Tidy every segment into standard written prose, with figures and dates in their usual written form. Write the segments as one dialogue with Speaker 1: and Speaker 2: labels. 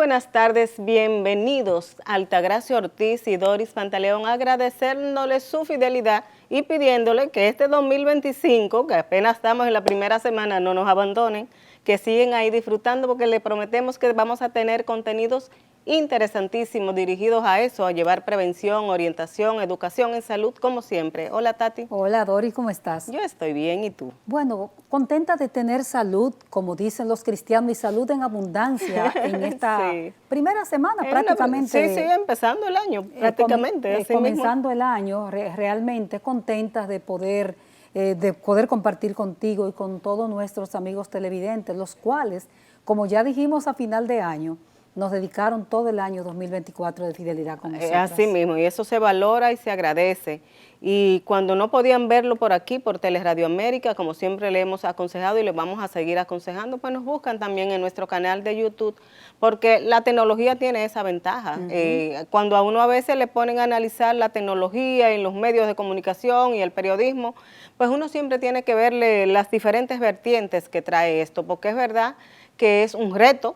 Speaker 1: buenas tardes, bienvenidos. Altagracia Ortiz y Doris Pantaleón agradeciéndole su fidelidad y pidiéndole que este 2025, que apenas estamos en la primera semana, no nos abandonen, que siguen ahí disfrutando porque le prometemos que vamos a tener contenidos interesantísimos dirigidos a eso, a llevar prevención, orientación, educación en salud, como siempre. Hola, Tati.
Speaker 2: Hola, Doris, ¿cómo estás?
Speaker 1: Yo estoy bien, ¿y tú?
Speaker 2: Bueno, contenta de tener salud, como dicen los cristianos, y salud en abundancia en esta primera semana prácticamente.
Speaker 1: Sí, empezando el año prácticamente.
Speaker 2: Comenzando el año, realmente contentas de poder compartir contigo y con todos nuestros amigos televidentes, los cuales, como ya dijimos a final de año, nos dedicaron todo el año 2024 de fidelidad con nosotros.
Speaker 1: Así mismo, y eso se valora y se agradece. Y cuando no podían verlo por aquí, por Teleradio América, como siempre le hemos aconsejado y le vamos a seguir aconsejando, pues nos buscan también en nuestro canal de YouTube, porque la tecnología tiene esa ventaja. Cuando a uno a veces le ponen a analizar la tecnología en los medios de comunicación y el periodismo, pues uno siempre tiene que verle las diferentes vertientes que trae esto, porque es verdad que es un reto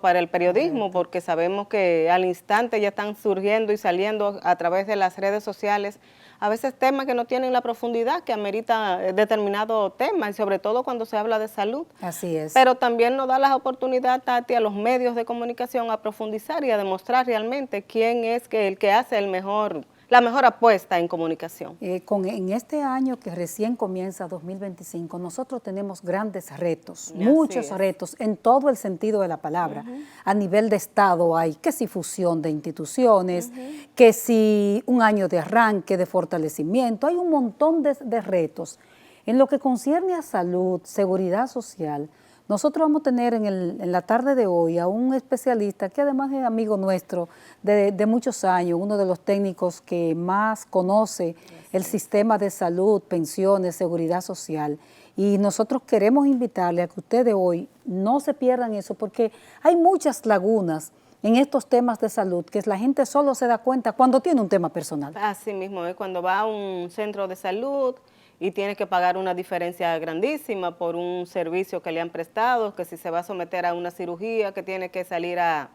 Speaker 1: para el periodismo, porque sabemos que al instante ya están surgiendo y saliendo a través de las redes sociales a veces temas que no tienen la profundidad que amerita determinado tema, y sobre todo cuando se habla de salud.
Speaker 2: Así es.
Speaker 1: Pero también nos da la oportunidad, Tati, a los medios de comunicación a profundizar y a demostrar realmente quién es el que hace la mejor apuesta en comunicación.
Speaker 2: En este año que recién comienza 2025, nosotros tenemos grandes retos, muchos retos en todo el sentido de la palabra. A nivel de Estado hay que si fusión de instituciones, que si un año de arranque, de fortalecimiento, hay un montón de retos. En lo que concierne a salud, seguridad social, nosotros vamos a tener en la tarde de hoy a un especialista que además es amigo nuestro de muchos años, uno de los técnicos que más conoce el sistema de salud, pensiones, seguridad social. Y nosotros queremos invitarle a que ustedes hoy no se pierdan eso, porque hay muchas lagunas en estos temas de salud que la gente solo se da cuenta cuando tiene un tema personal.
Speaker 1: Así mismo, cuando va a un centro de salud y tiene que pagar una diferencia grandísima por un servicio que le han prestado, que si se va a someter a una cirugía, que tiene que salir a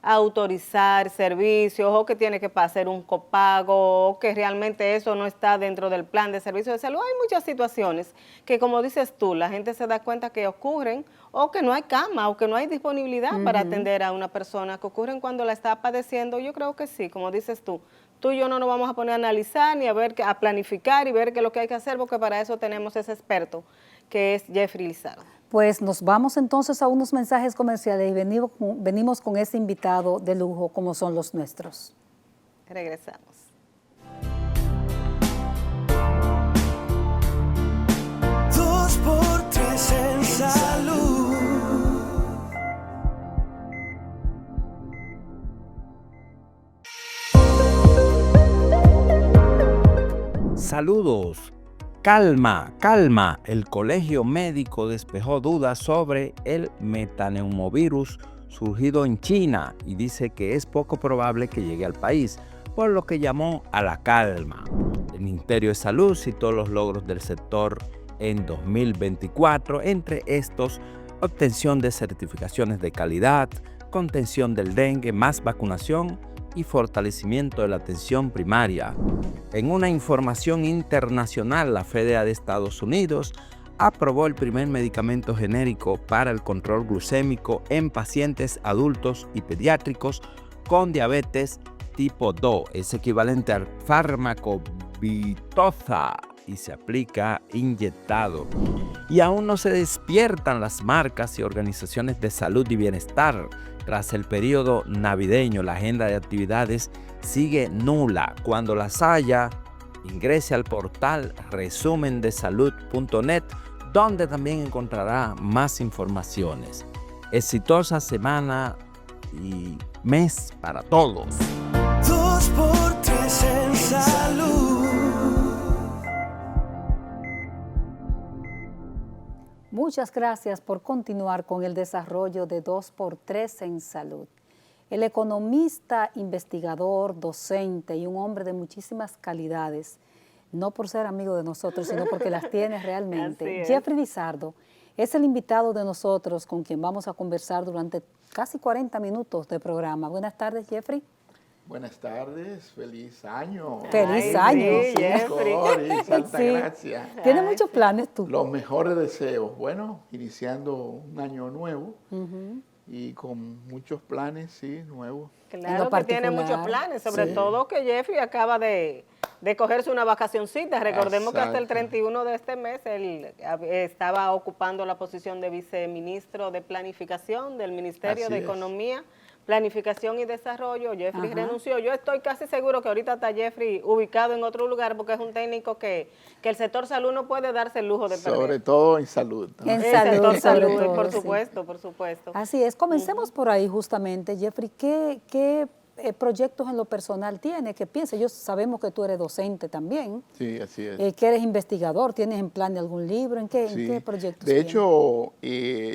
Speaker 1: autorizar servicios, o que tiene que hacer un copago, o que realmente eso no está dentro del plan de servicio de salud. Hay muchas situaciones que, como dices tú, la gente se da cuenta que ocurren, o que no hay cama, o que no hay disponibilidad para atender a una persona, que ocurren cuando la está padeciendo. Yo creo que sí, como dices tú y yo no nos vamos a poner a analizar ni a planificar y ver qué es lo que hay que hacer, porque para eso tenemos ese experto que es Jeffrey Lizardo.
Speaker 2: Pues nos vamos entonces a unos mensajes comerciales y venimos con ese invitado de lujo como son los nuestros.
Speaker 1: Regresamos.
Speaker 3: 2x3 en salud.
Speaker 4: Saludos. Calma, calma. El Colegio Médico despejó dudas sobre el metaneumovirus surgido en China y dice que es poco probable que llegue al país, por lo que llamó a la calma. El Ministerio de Salud citó los logros del sector en 2024, entre estos, obtención de certificaciones de calidad, contención del dengue, más vacunación y fortalecimiento de la atención primaria. En una información internacional, la FDA de Estados Unidos aprobó el primer medicamento genérico para el control glucémico en pacientes adultos y pediátricos con diabetes tipo 2. Es equivalente al fármaco Victoza y se aplica inyectado. Y aún no se despiertan las marcas y organizaciones de salud y bienestar. Tras el periodo navideño, la agenda de actividades sigue nula. Cuando las haya, ingrese al portal resumendesalud.net, donde también encontrará más informaciones. Exitosa semana y mes para todos.
Speaker 3: 2x3 en salud.
Speaker 2: Muchas gracias por continuar con el desarrollo de 2x3 en salud. El economista, investigador, docente y un hombre de muchísimas calidades, no por ser amigo de nosotros, sino porque las tiene realmente, Jeffrey Lizardo, Es el invitado de nosotros con quien vamos a conversar durante casi 40 minutos de programa. Buenas tardes, Jeffrey.
Speaker 5: Buenas tardes, feliz año.
Speaker 2: Feliz año.
Speaker 1: Sí, Jeffrey.
Speaker 5: Doris, Altagracia.
Speaker 2: ¿Tienes muchos planes tú?
Speaker 5: Los mejores deseos. Bueno, iniciando un año nuevo y con muchos planes, sí, nuevos.
Speaker 1: Claro que tiene muchos planes, sobre todo que Jeffrey acaba de cogerse una vacacioncita. Recordemos que hasta el 31 de este mes él estaba ocupando la posición de viceministro de Planificación del Ministerio de Economía, Planificación y Desarrollo. Jeffrey renunció. Yo estoy casi seguro que ahorita está Jeffrey ubicado en otro lugar porque es un técnico que el sector salud no puede darse el lujo de perder.
Speaker 5: Sobre todo en salud, ¿no?
Speaker 2: En
Speaker 1: El
Speaker 2: salud,
Speaker 1: sector salud,
Speaker 2: sobre todo,
Speaker 1: por
Speaker 2: sí.
Speaker 1: supuesto, por supuesto.
Speaker 2: Así es. Comencemos por ahí justamente. Jeffrey, ¿qué proyectos en lo personal tienes? ¿Qué piensas? Yo sabemos que tú eres docente también.
Speaker 5: Sí, así es.
Speaker 2: Que eres investigador. ¿Tienes en plan de algún libro? ¿En qué proyectos
Speaker 5: De
Speaker 2: tienes?
Speaker 5: hecho,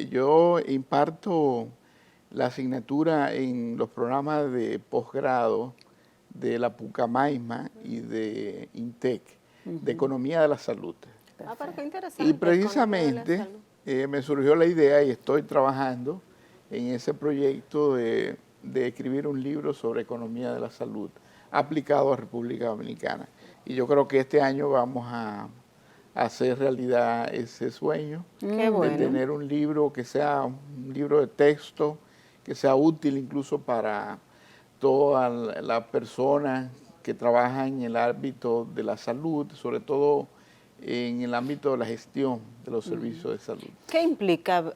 Speaker 5: yo imparto la asignatura en los programas de posgrado de la Pucamaima y de INTEC, de Economía de la Salud.
Speaker 1: Pero qué interesante.
Speaker 5: Y precisamente me surgió la idea y estoy trabajando en ese proyecto de escribir un libro sobre economía de la salud aplicado a República Dominicana. Y yo creo que este año vamos a hacer realidad ese sueño
Speaker 1: Qué bueno.
Speaker 5: de tener un libro que sea un libro de texto, que sea útil incluso para todas las personas que trabajan en el ámbito de la salud, sobre todo en el ámbito de la gestión de los servicios de salud.
Speaker 1: ¿Qué implica?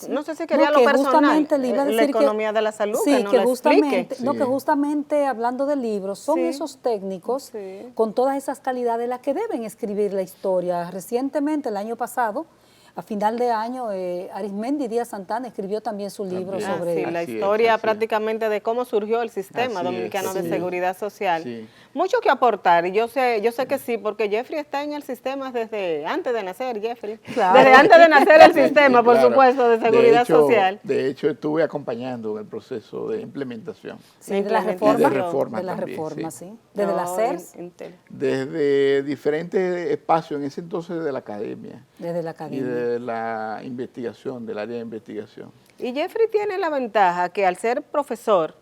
Speaker 1: No sé si quería
Speaker 2: No,
Speaker 1: lo
Speaker 2: que
Speaker 1: personal,
Speaker 2: justamente le iba a
Speaker 1: la
Speaker 2: decir
Speaker 1: economía de la salud,
Speaker 2: sí,
Speaker 1: que no
Speaker 2: que
Speaker 1: la
Speaker 2: justamente,
Speaker 1: explique.
Speaker 2: no, que justamente hablando de libros, son
Speaker 1: Sí.
Speaker 2: esos técnicos
Speaker 1: Sí.
Speaker 2: con todas esas calidades las que deben escribir la historia. Recientemente, el año pasado, a final de año, Arismendi Díaz Santana escribió también su libro
Speaker 5: También.
Speaker 2: sobre...
Speaker 1: Sí, la
Speaker 5: Así es,
Speaker 1: historia
Speaker 5: así es.
Speaker 1: prácticamente de cómo surgió el sistema
Speaker 5: Así
Speaker 1: dominicano
Speaker 5: es,
Speaker 1: de
Speaker 5: sí.
Speaker 1: seguridad social.
Speaker 5: Sí.
Speaker 1: Mucho que aportar, y yo sé que sí, porque Jeffrey está en el sistema desde antes de nacer, Jeffrey.
Speaker 2: Claro.
Speaker 1: Desde antes de nacer el sistema, por
Speaker 5: Claro.
Speaker 1: supuesto, de seguridad social.
Speaker 5: De hecho, estuve acompañando en el proceso de implementación.
Speaker 2: Sí, de la
Speaker 1: implementación.
Speaker 2: reforma.
Speaker 5: Y de reforma
Speaker 2: de la
Speaker 5: también,
Speaker 2: reforma,
Speaker 5: sí.
Speaker 2: sí. Desde la CERS,
Speaker 5: Desde diferentes espacios, en ese entonces de la academia
Speaker 2: desde la
Speaker 5: y
Speaker 2: academia.
Speaker 5: de la investigación, del área de investigación.
Speaker 1: Y Jeffrey tiene la ventaja que al ser profesor,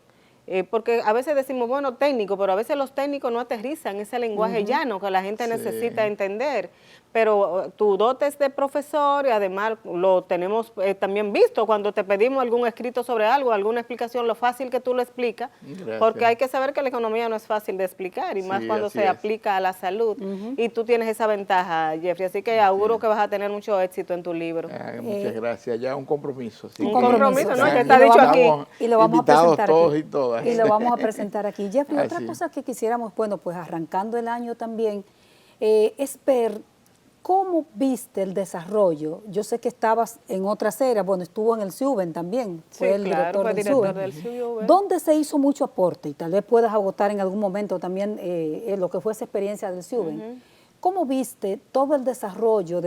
Speaker 1: porque a veces decimos, bueno, técnico, pero a veces los técnicos no aterrizan ese lenguaje llano que la gente
Speaker 5: Sí.
Speaker 1: necesita entender. Pero tu dote es de profesor y además lo tenemos también visto cuando te pedimos algún escrito sobre algo, alguna explicación, lo fácil que tú lo explicas,
Speaker 5: Gracias.
Speaker 1: porque hay que saber que la economía no es fácil de explicar y más
Speaker 5: Sí,
Speaker 1: cuando
Speaker 5: así
Speaker 1: se
Speaker 5: es.
Speaker 1: aplica a la salud. Y tú tienes esa ventaja, Jeffrey, así que auguro que vas a tener mucho éxito en tu libro.
Speaker 5: Muchas gracias. Ya un compromiso. así
Speaker 1: Un
Speaker 5: que
Speaker 1: compromiso, ¿no?
Speaker 5: están
Speaker 1: Que está dicho aquí.
Speaker 2: Y lo vamos a
Speaker 5: invitados
Speaker 2: presentar
Speaker 5: todos
Speaker 2: aquí.
Speaker 5: y todas.
Speaker 2: Y lo vamos a presentar aquí. Jeffrey, otra
Speaker 5: Así.
Speaker 2: cosa que quisiéramos, bueno, pues arrancando el año también, es ver cómo viste el desarrollo. Yo sé que estabas en otras eras, bueno, estuvo en el SUBEN también, fue el
Speaker 1: claro,
Speaker 2: director
Speaker 1: fue
Speaker 2: del
Speaker 1: director
Speaker 2: SUBEN.
Speaker 1: del SUBEN.
Speaker 2: ¿Dónde se hizo mucho aporte? Y tal vez puedas agotar en algún momento también lo que fue esa experiencia del SUBEN. ¿Cómo viste todo el desarrollo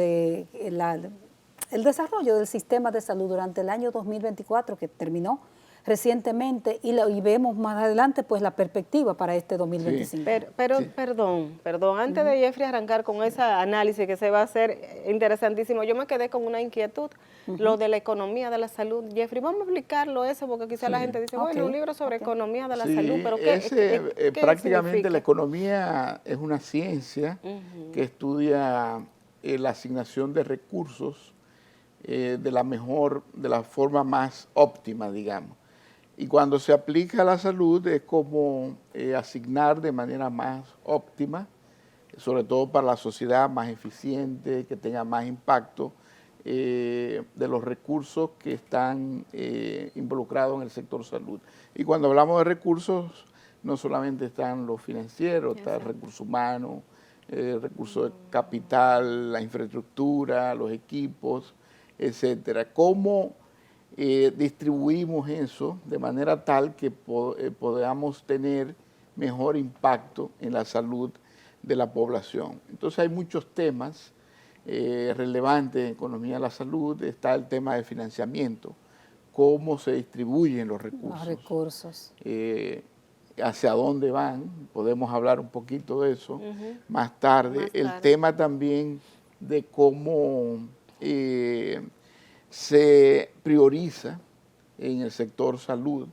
Speaker 2: el desarrollo del sistema de salud durante el año 2024 que terminó recientemente y vemos más adelante pues la perspectiva para este 2025?
Speaker 1: Pero perdón, antes de Jeffrey arrancar con ese análisis que se va a hacer interesantísimo, yo me quedé con una inquietud, lo de la economía de la salud. Jeffrey, vamos a explicarlo eso, porque quizá la gente dice, bueno, un libro sobre economía de la salud, pero ¿qué
Speaker 5: prácticamente
Speaker 1: significa?
Speaker 5: la economía es una ciencia que estudia la asignación de recursos de la forma más óptima, digamos. Y cuando se aplica a la salud es como asignar de manera más óptima, sobre todo para la sociedad, más eficiente, que tenga más impacto de los recursos que están involucrados en el sector salud. Y cuando hablamos de recursos, no solamente están los financieros, está el recurso humano, el recurso de capital, la infraestructura, los equipos, etcétera. ¿Cómo distribuimos eso de manera tal que podamos tener mejor impacto en la salud de la población? Entonces hay muchos temas relevantes en economía de la salud. Está el tema de financiamiento, cómo se distribuyen los recursos.
Speaker 2: Los recursos.
Speaker 5: Hacia dónde van, podemos hablar un poquito de eso más tarde. El tema también de cómo se prioriza en el sector salud.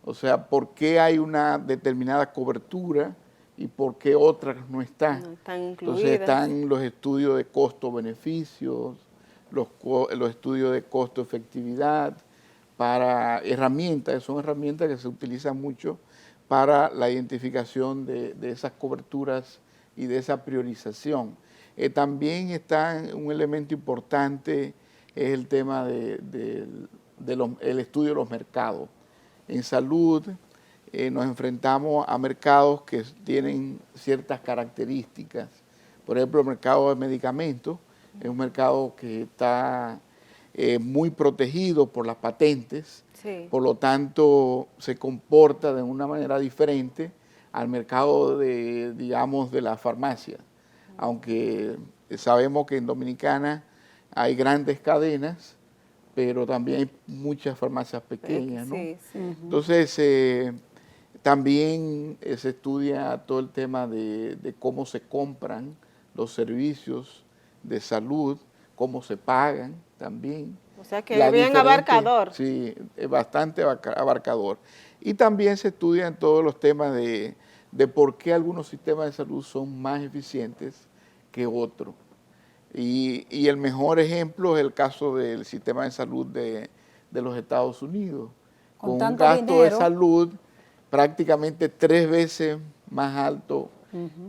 Speaker 5: O sea, ¿por qué hay una determinada cobertura y por qué otras no están?
Speaker 1: No están incluidas.
Speaker 5: Entonces están los estudios de costo-beneficios, los estudios de costo-efectividad, para herramientas, son herramientas que se utilizan mucho para la identificación de esas coberturas y de esa priorización. También está un elemento importante, es el tema del estudio de los mercados. En salud nos enfrentamos a mercados que tienen ciertas características. Por ejemplo, el mercado de medicamentos es un mercado que está muy protegido por las patentes,
Speaker 1: Sí.
Speaker 5: por lo tanto se comporta de una manera diferente al mercado de, digamos, de la farmacia. Aunque sabemos que en Dominicana hay grandes cadenas, pero también hay muchas farmacias pequeñas, ¿no?
Speaker 1: Sí, sí.
Speaker 5: Entonces, también se estudia todo el tema de cómo se compran los servicios de salud, cómo se pagan también.
Speaker 1: O sea que es bien abarcador.
Speaker 5: Sí, es bastante abarcador. Y también se estudian todos los temas de por qué algunos sistemas de salud son más eficientes que otros. Y el mejor ejemplo es el caso del sistema de salud de los Estados Unidos,
Speaker 2: Con
Speaker 5: con un
Speaker 2: tanto
Speaker 5: gasto
Speaker 2: dinero.
Speaker 5: de salud prácticamente 3 veces más alto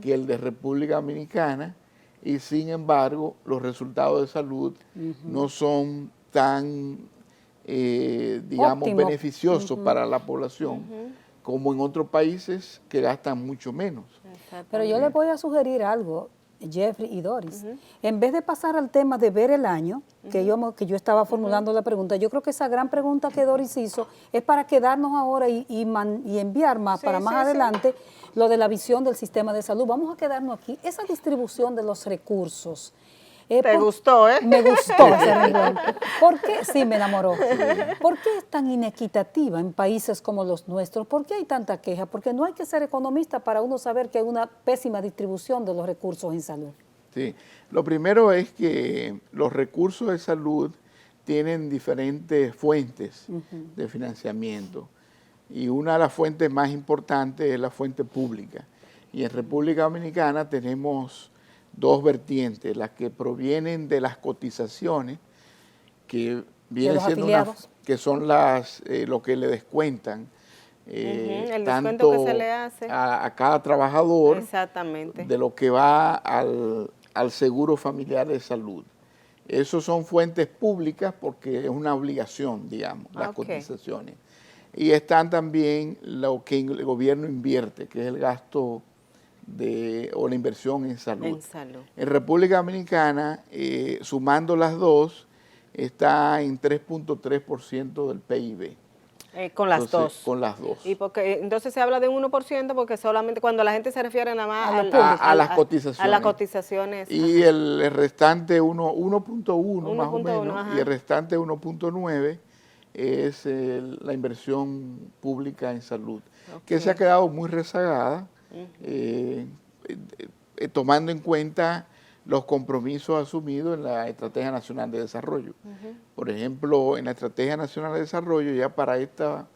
Speaker 5: que el de República Dominicana, y sin embargo los resultados de salud no son tan, digamos,
Speaker 2: Óptimo.
Speaker 5: beneficiosos para la población como en otros países que gastan mucho menos.
Speaker 2: Pero yo les voy a sugerir algo, Jeffrey y Doris. En vez de pasar al tema de ver el año, que yo estaba formulando la pregunta, yo creo que esa gran pregunta que Doris hizo es para quedarnos ahora y enviar más
Speaker 1: Sí,
Speaker 2: para más
Speaker 1: sí,
Speaker 2: adelante lo de la visión del sistema de salud. Vamos a quedarnos aquí. Esa distribución de los recursos.
Speaker 1: Te gustó, ¿eh?
Speaker 2: Me gustó ese renglón. ¿Por qué? Sí, me enamoró. ¿Por qué es tan inequitativa en países como los nuestros? ¿Por qué hay tanta queja? Porque no hay que ser economista para uno saber que hay una pésima distribución de los recursos en salud.
Speaker 5: Sí. Lo primero es que los recursos de salud tienen diferentes fuentes de financiamiento, y una de las fuentes más importantes es la fuente pública. Y en República Dominicana tenemos 2 vertientes, las que provienen de las cotizaciones, que vienen
Speaker 2: los
Speaker 5: siendo
Speaker 2: afiliados.
Speaker 5: que son lo que le descuentan
Speaker 1: El
Speaker 5: tanto
Speaker 1: descuento que se le hace.
Speaker 5: a cada trabajador
Speaker 1: Exactamente.
Speaker 5: de lo que va al seguro familiar de salud. Esos son fuentes públicas porque es una obligación, digamos, las
Speaker 1: Ok.
Speaker 5: cotizaciones. Y están también lo que el gobierno invierte, que es el gasto o la inversión en salud.
Speaker 1: En salud.
Speaker 5: En República Dominicana, sumando las dos, está en 3.3% del PIB.
Speaker 1: Con las
Speaker 5: Entonces,
Speaker 1: dos.
Speaker 5: Con las dos.
Speaker 1: Y porque entonces se habla de 1% porque solamente cuando la gente se refiere nada más
Speaker 5: A las cotizaciones.
Speaker 1: A las cotizaciones.
Speaker 5: Y el restante 1.1 más o
Speaker 1: 1.1,
Speaker 5: menos,
Speaker 1: ajá.
Speaker 5: y el restante 1.9 es la inversión pública en salud, que se ha quedado muy rezagada, tomando en cuenta los compromisos asumidos en la Estrategia Nacional de Desarrollo. Por ejemplo, en la Estrategia Nacional de Desarrollo, ya para esta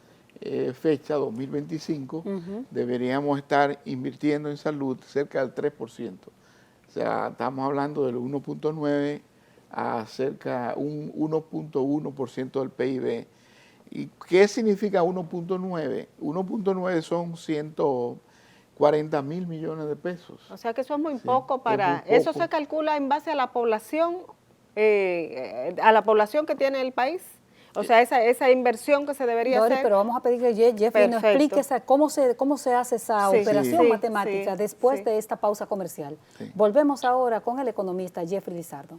Speaker 5: fecha, 2025, deberíamos estar invirtiendo en salud cerca del 3%. O sea, estamos hablando del 1.9 a cerca un 1.1% del PIB. ¿Y qué significa 1.9? 1.9 son 140 mil millones de pesos.
Speaker 1: O sea que eso es muy
Speaker 5: Sí,
Speaker 1: poco para...
Speaker 5: es muy
Speaker 1: ¿Eso
Speaker 5: poco.
Speaker 1: se calcula en base a la población que tiene el país? O sea, esa inversión que se debería
Speaker 2: Doris,
Speaker 1: hacer.
Speaker 2: pero vamos a pedir que Jeffrey nos
Speaker 1: Perfecto.
Speaker 2: explique cómo se hace esa
Speaker 1: Sí,
Speaker 2: operación
Speaker 1: sí,
Speaker 2: matemática
Speaker 1: sí,
Speaker 2: después
Speaker 1: sí.
Speaker 2: de esta pausa comercial.
Speaker 5: Sí.
Speaker 2: Volvemos ahora con el economista Jeffrey Lizardo.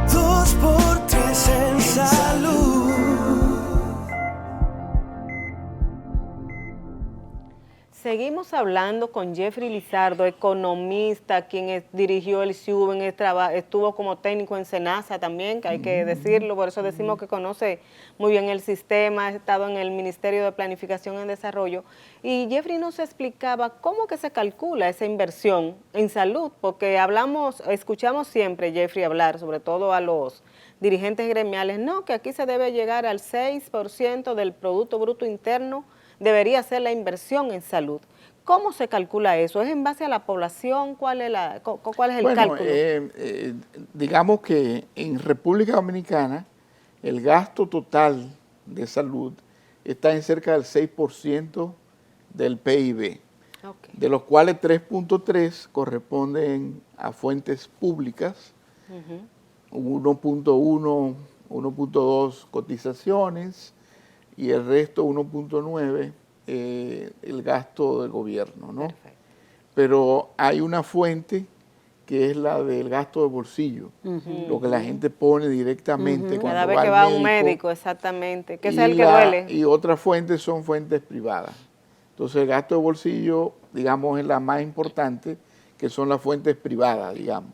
Speaker 3: 2x3 en salud.
Speaker 1: seguimos hablando con Jeffrey Lizardo, economista, quien dirigió el SIUBEN, estuvo como técnico en SENASA también, que hay que decirlo, por eso decimos que conoce muy bien el sistema, ha estado en el Ministerio de Planificación y Desarrollo. Y Jeffrey nos explicaba cómo que se calcula esa inversión en salud, porque escuchamos siempre, Jeffrey, hablar, sobre todo a los dirigentes gremiales, no, que aquí se debe llegar al 6% del Producto Bruto Interno, debería ser la inversión en salud. ¿Cómo se calcula eso? ¿Es en base a la población? ¿Cuál es el cálculo?
Speaker 5: Digamos que en República Dominicana el gasto total de salud está en cerca del 6% del PIB,
Speaker 1: Okay.
Speaker 5: de los cuales 3.3 corresponden a fuentes públicas, 1.1, 1.2 cotizaciones, y el resto 1.9 el gasto del gobierno, ¿no?
Speaker 1: Perfecto.
Speaker 5: Pero hay una fuente que es la del gasto de bolsillo, lo que la gente pone directamente cuando
Speaker 1: Cada vez
Speaker 5: va
Speaker 1: que
Speaker 5: al
Speaker 1: va a un
Speaker 5: médico,
Speaker 1: médico, exactamente, que es
Speaker 5: y
Speaker 1: el que duele.
Speaker 5: Y otras fuentes son fuentes privadas. Entonces el gasto de bolsillo, digamos, es la más importante, que son las fuentes privadas, digamos.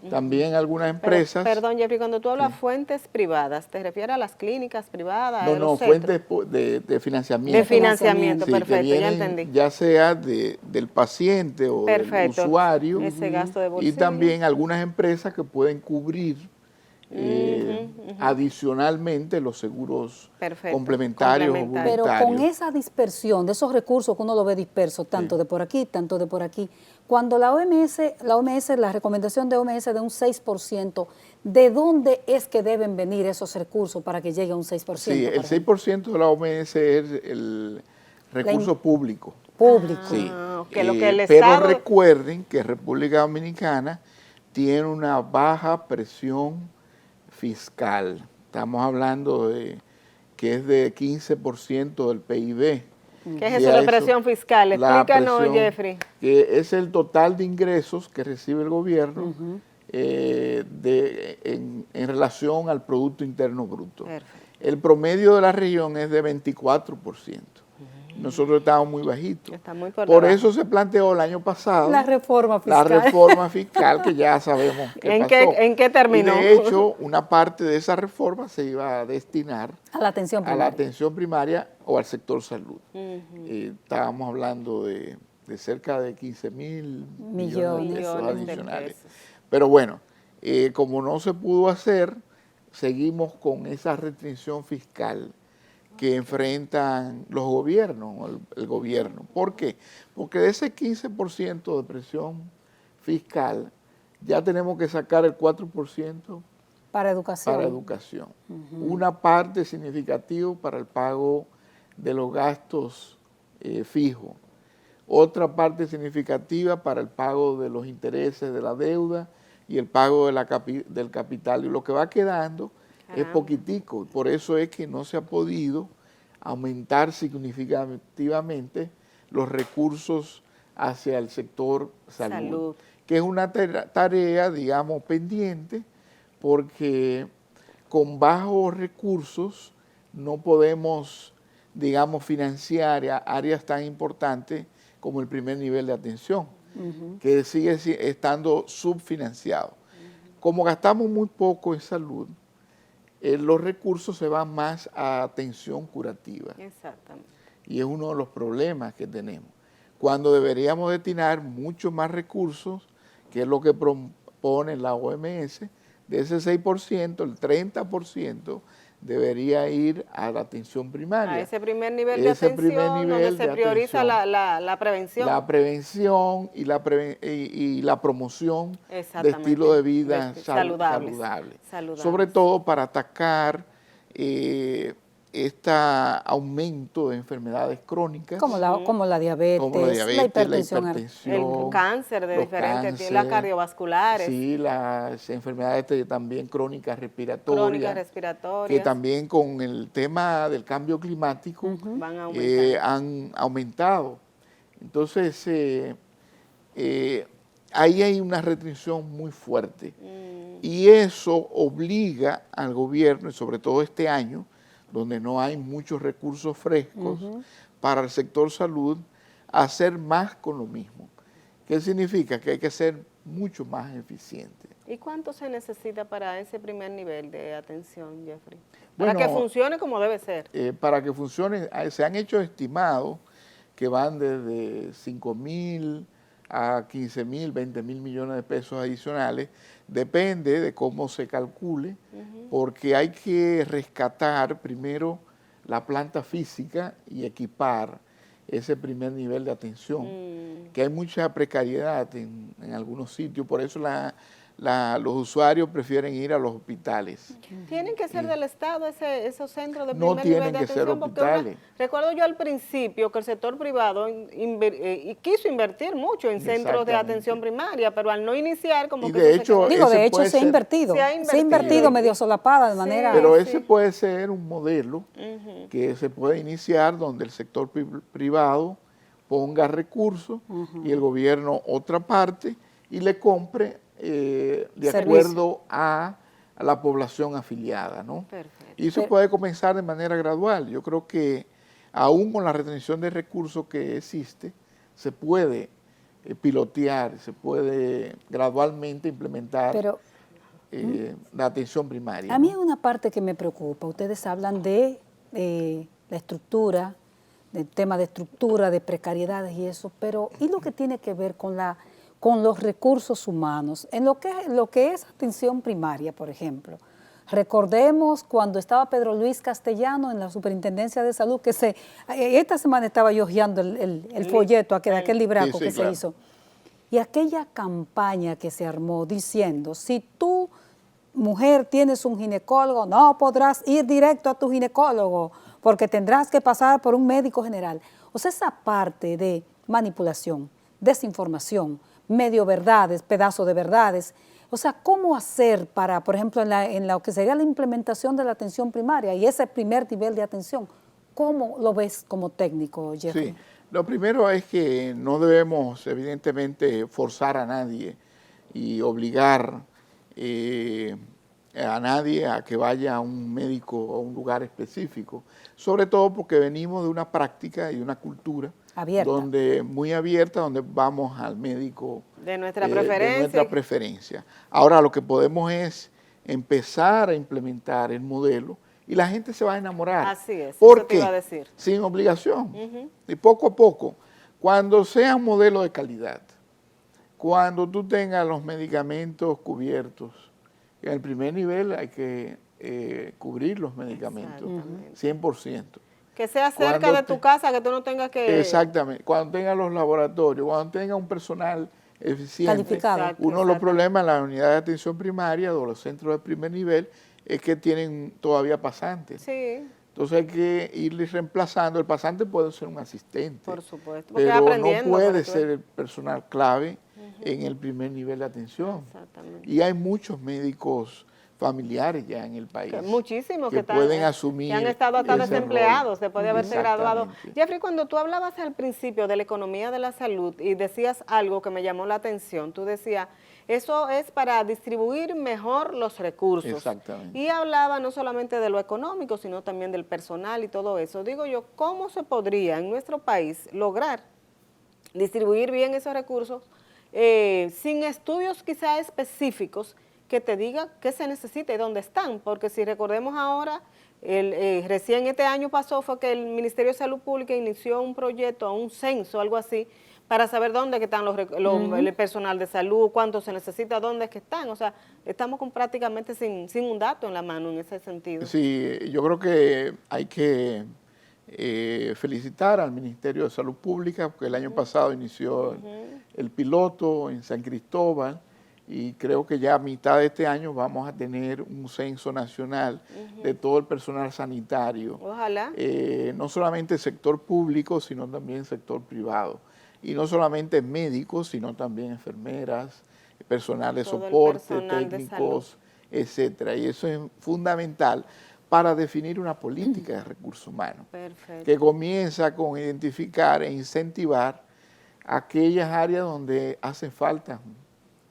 Speaker 5: También algunas empresas...
Speaker 1: Perdón, Jeffrey, cuando tú hablas
Speaker 5: Sí.
Speaker 1: fuentes privadas, ¿te refieres a las clínicas privadas?
Speaker 5: No,
Speaker 1: a los
Speaker 5: fuentes
Speaker 1: centros?
Speaker 5: de financiamiento.
Speaker 1: De financiamiento,
Speaker 5: Sí, que
Speaker 1: perfecto, ya
Speaker 5: vienen
Speaker 1: entendí.
Speaker 5: ya sea del paciente o
Speaker 1: Perfecto,
Speaker 5: del usuario,
Speaker 1: ese gasto de
Speaker 5: y
Speaker 1: bolsillo.
Speaker 5: también algunas empresas que pueden cubrir adicionalmente los seguros
Speaker 1: Perfecto,
Speaker 5: complementarios o
Speaker 1: complementarios.
Speaker 2: Pero
Speaker 5: voluntarios.
Speaker 2: con esa dispersión de esos recursos que uno lo ve disperso, tanto de por aquí, tanto de por aquí, cuando la recomendación de OMS de un 6%, ¿de dónde es que deben venir esos recursos para que llegue a un 6%?
Speaker 5: Sí, el 6% de la OMS es el recurso público.
Speaker 2: Público.
Speaker 5: Sí.
Speaker 1: que lo que el
Speaker 5: Pero
Speaker 1: Estado...
Speaker 5: recuerden que República Dominicana tiene una baja presión fiscal. Estamos hablando de que es de 15% del PIB.
Speaker 1: ¿Qué es eso de presión fiscal?
Speaker 5: la
Speaker 1: Explícanos,
Speaker 5: presión,
Speaker 1: Jeffrey.
Speaker 5: Que es el total de ingresos que recibe el gobierno en relación al Producto Interno Bruto.
Speaker 1: Perfecto.
Speaker 5: El promedio de la región es de 24%. Nosotros estamos muy bajitos.
Speaker 1: Está muy por
Speaker 5: Por
Speaker 1: debajo.
Speaker 5: eso se planteó el año pasado
Speaker 2: La reforma
Speaker 5: la
Speaker 2: fiscal.
Speaker 5: reforma fiscal, que ya sabemos qué pasó.
Speaker 1: ¿En qué terminó?
Speaker 5: Y de hecho, una parte de esa reforma se iba a destinar
Speaker 2: A la atención
Speaker 5: a
Speaker 2: primaria.
Speaker 5: la atención primaria o al sector salud. Estábamos hablando de cerca de 15.000 millones de pesos
Speaker 2: Millones
Speaker 1: de
Speaker 5: adicionales.
Speaker 1: pesos.
Speaker 5: Pero bueno, como no se pudo hacer, seguimos con esa restricción fiscal que enfrentan los gobiernos, el gobierno. ¿Por qué? Porque de ese 15% de presión fiscal, ya tenemos que sacar el 4%
Speaker 2: Para educación.
Speaker 5: para educación. Una parte significativa para el pago de los gastos fijos. Otra parte significativa para el pago de los intereses de la deuda y el pago del capital. Y lo que va quedando es poquitico. Por eso es que no se ha podido aumentar significativamente los recursos hacia el sector salud. Que es una tarea, digamos, pendiente, porque con bajos recursos no podemos, digamos, financiar áreas tan importantes como el primer nivel de atención, que sigue estando subfinanciado. Como gastamos muy poco en salud, los recursos se van más a atención curativa.
Speaker 1: Exactamente.
Speaker 5: Y es uno de los problemas que tenemos. Cuando deberíamos destinar mucho más recursos, que es lo que propone la OMS, de ese 6%, el 30% debería ir a la atención primaria.
Speaker 1: A ese primer nivel de atención, donde se prioriza la prevención.
Speaker 5: La prevención y la promoción de estilo de vida saludable. Sobre todo para atacar este aumento de enfermedades crónicas.
Speaker 2: Como la diabetes, la hipertensión,
Speaker 1: el cáncer de diferentes tipos, las cardiovasculares.
Speaker 5: Sí, las enfermedades también crónicas respiratorias. Que también con el tema del cambio climático han aumentado. Entonces, ahí hay una restricción muy fuerte. Y eso obliga al gobierno, y sobre todo este año, donde no hay muchos recursos frescos para el sector salud, hacer más con lo mismo. ¿Qué significa? Que hay que ser mucho más eficiente.
Speaker 1: ¿Y cuánto se necesita para ese primer nivel de atención, Jeffrey?
Speaker 5: Bueno,
Speaker 1: Para que funcione como debe ser.
Speaker 5: Para que funcione, se han hecho estimados que van desde 5.000 a 15.000, 20.000 millones de pesos adicionales. Depende de cómo se calcule, porque hay que rescatar primero la planta física y equipar ese primer nivel de atención, que hay mucha precariedad en algunos sitios, por eso los usuarios prefieren ir a los hospitales.
Speaker 1: ¿Tienen que ser del Estado esos centros de
Speaker 5: No
Speaker 1: primer nivel
Speaker 5: tienen
Speaker 1: de
Speaker 5: que ser
Speaker 1: atención? Porque
Speaker 5: hospitales.
Speaker 1: recuerdo yo al principio que el sector privado quiso invertir mucho en centros de atención primaria, pero al no iniciar como
Speaker 5: Y
Speaker 1: que
Speaker 5: de
Speaker 1: eso
Speaker 5: hecho,
Speaker 1: se quedó.
Speaker 2: de hecho se ha invertido.
Speaker 1: Se ha
Speaker 2: Se ha invertido medio solapada de
Speaker 1: Sí.
Speaker 2: manera...
Speaker 5: Pero
Speaker 1: sí.
Speaker 5: ese puede ser un modelo que se puede iniciar donde el sector privado ponga recursos y el gobierno otra parte y le compre de
Speaker 2: Servicio.
Speaker 5: acuerdo a la población afiliada, ¿no?
Speaker 1: Perfecto.
Speaker 5: Y eso puede comenzar de manera gradual. Yo creo que aún con la retención de recursos que existe, se puede pilotear, se puede gradualmente implementar
Speaker 2: Pero
Speaker 5: la atención primaria.
Speaker 2: a mí
Speaker 5: ¿no?
Speaker 2: hay una parte que me preocupa. Ustedes hablan de la estructura, del tema de estructura, de precariedades y eso, pero ¿y lo que tiene que ver con los recursos humanos? En lo que es atención primaria, por ejemplo. Recordemos cuando estaba Pedro Luis Castellano en la Superintendencia de Salud, que esta semana estaba yo hojeando el folleto, aquel libraco
Speaker 5: Sí,
Speaker 2: que
Speaker 5: claro.
Speaker 2: se hizo. Y aquella campaña que se armó diciendo, si tú, mujer, tienes un ginecólogo, no podrás ir directo a tu ginecólogo porque tendrás que pasar por un médico general. O sea, esa parte de manipulación, desinformación, medio verdades, pedazo de verdades. O sea, ¿cómo hacer para, por ejemplo, en lo que sería la implementación de la atención primaria y ese primer nivel de atención? ¿Cómo lo ves como técnico, Jeffrey?
Speaker 5: Sí, lo primero es que no debemos, evidentemente, forzar a nadie y obligar a nadie a que vaya a un médico a un lugar específico, sobre todo porque venimos de una práctica y una cultura
Speaker 2: Abierta.
Speaker 5: muy abierta, donde vamos al médico
Speaker 1: De nuestra preferencia.
Speaker 5: de nuestra preferencia. Ahora lo que podemos es empezar a implementar el modelo y la gente se va a enamorar.
Speaker 1: Así es,
Speaker 5: ¿Por
Speaker 1: eso te
Speaker 5: qué?
Speaker 1: iba a decir.
Speaker 5: Sin obligación. Y poco a poco, cuando sea un modelo de calidad, cuando tú tengas los medicamentos cubiertos, en el primer nivel hay que cubrir los medicamentos, 100%.
Speaker 1: Que sea cerca
Speaker 5: Cuando
Speaker 1: de tu casa, que tú no tengas que...
Speaker 5: Exactamente. Cuando tenga los laboratorios, cuando tenga un personal eficiente.
Speaker 2: Calificado.
Speaker 1: Exacto,
Speaker 5: Uno de los
Speaker 1: exactamente.
Speaker 5: problemas en la unidad de atención primaria o los centros de primer nivel es que tienen todavía pasantes.
Speaker 1: Sí,
Speaker 5: Entonces hay que irles reemplazando. El pasante puede ser un asistente.
Speaker 1: por supuesto. Porque
Speaker 5: Pero
Speaker 1: aprendiendo,
Speaker 5: no puede
Speaker 1: porque tú-
Speaker 5: ser el personal clave en el primer nivel de atención.
Speaker 1: Exactamente.
Speaker 5: Y hay muchos médicos familiares ya en el país.
Speaker 1: Muchísimos que,
Speaker 5: pueden asumir.
Speaker 1: que han estado hasta
Speaker 5: ese
Speaker 1: desempleados
Speaker 5: rol.
Speaker 1: después de haberse graduado.
Speaker 5: Exactamente.
Speaker 1: Jeffrey, cuando tú hablabas al principio de la economía de la salud y decías algo que me llamó la atención, tú decías, eso es para distribuir mejor los recursos.
Speaker 5: Exactamente.
Speaker 1: Y hablaba no solamente de lo económico, sino también del personal y todo eso. Digo yo, ¿cómo se podría en nuestro país lograr distribuir bien esos recursos sin estudios quizá específicos que te diga qué se necesita y dónde están? Porque si recordemos ahora, recién este año pasó fue que el Ministerio de Salud Pública inició un proyecto, un censo, algo así, para saber dónde que están el personal de salud, cuánto se necesita, dónde es que están. O sea, estamos prácticamente sin un dato en la mano en ese sentido.
Speaker 5: Sí, yo creo que hay que felicitar al Ministerio de Salud Pública, porque el año pasado inició el piloto en San Cristóbal, y creo que ya a mitad de este año vamos a tener un censo nacional de todo el personal sanitario.
Speaker 1: Ojalá.
Speaker 5: No solamente el sector público, sino también el sector privado. Y no solamente médicos, sino también enfermeras, personal de
Speaker 1: Todo el
Speaker 5: soporte,
Speaker 1: personal de
Speaker 5: técnicos, etcétera. Y eso es fundamental para definir una política de recursos humanos,
Speaker 1: Perfecto.
Speaker 5: que comienza con identificar e incentivar aquellas áreas donde hace falta